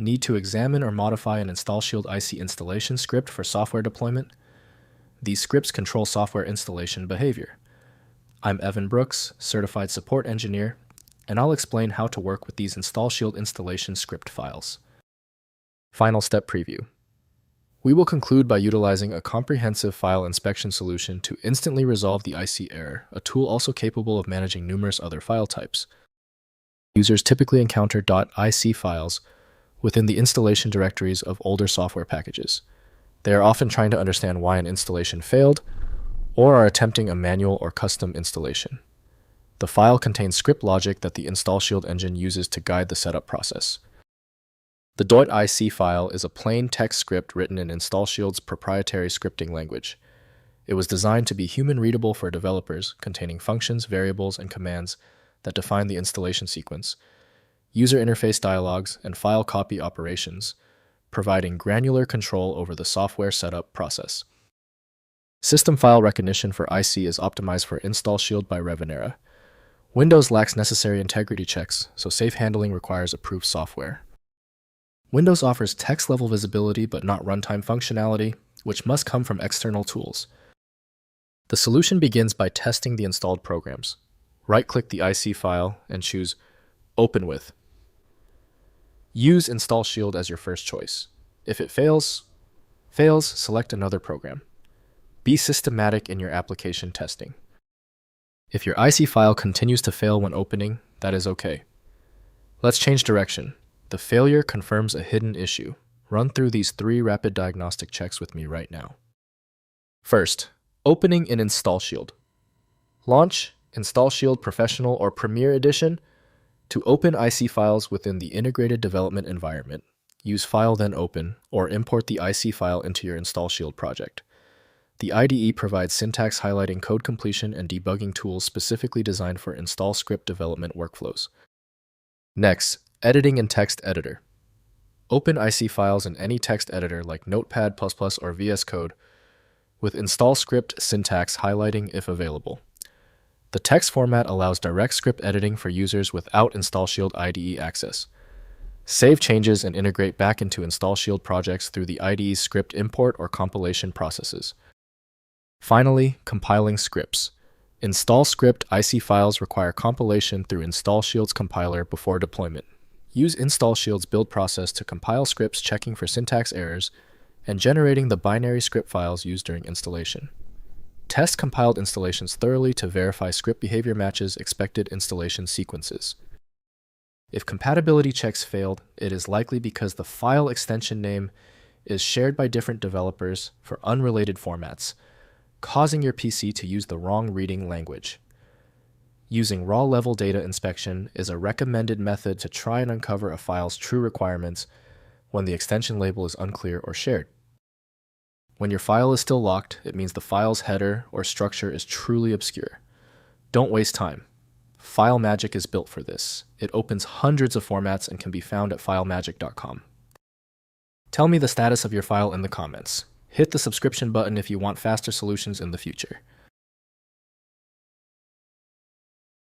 Need to examine or modify an InstallShield IC installation script for software deployment? These scripts control software installation behavior. I'm Evan Brooks, Certified Support Engineer, and I'll explain how to work with these InstallShield installation script files. Final step preview. We will conclude by utilizing a comprehensive file inspection solution to instantly resolve the IC error, a tool also capable of managing numerous other file types. Users typically encounter .ic files within the installation directories of older software packages. They are often trying to understand why an installation failed, or are attempting a manual or custom installation. The file contains script logic that the InstallShield engine uses to guide the setup process. The .ic file is a plain text script written in InstallShield's proprietary scripting language. It was designed to be human-readable for developers, containing functions, variables, and commands that define the installation sequence, user interface dialogs, and file copy operations, providing granular control over the software setup process. System file recognition for IC is optimized for InstallShield by Revenera. Windows lacks necessary integrity checks, so safe handling requires approved software. Windows offers text-level visibility but not runtime functionality, which must come from external tools. The solution begins by testing the installed programs. Right-click the IC file and choose Open With. Use InstallShield as your first choice. If it fails, select another program. Be systematic in your application testing. If your IC file continues to fail when opening, that is okay. Let's change direction. The failure confirms a hidden issue. Run through these 3 rapid diagnostic checks with me right now. First, opening in InstallShield. Launch InstallShield Professional or Premier Edition. To open IC files within the integrated development environment, use File then Open, or import the IC file into your InstallShield project. The IDE provides syntax highlighting code completion and debugging tools specifically designed for install script development workflows. Next, editing in text editor. Open IC files in any text editor like Notepad++ or VS Code, with install script syntax highlighting if available. The text format allows direct script editing for users without InstallShield IDE access. Save changes and integrate back into InstallShield projects through the IDE's script import or compilation processes. Finally, compiling scripts. Install script IC files require compilation through InstallShield's compiler before deployment. Use InstallShield's build process to compile scripts checking for syntax errors and generating the binary script files used during installation. Test compiled installations thoroughly to verify script behavior matches expected installation sequences. If compatibility checks failed, it is likely because the file extension name is shared by different developers for unrelated formats, causing your PC to use the wrong reading language. Using raw-level data inspection is a recommended method to try and uncover a file's true requirements when the extension label is unclear or shared. When your file is still locked, it means the file's header or structure is truly obscure. Don't waste time. FileMagick is built for this. It opens hundreds of formats and can be found at filemagick.com. Tell me the status of your file in the comments. Hit the subscription button if you want faster solutions in the future.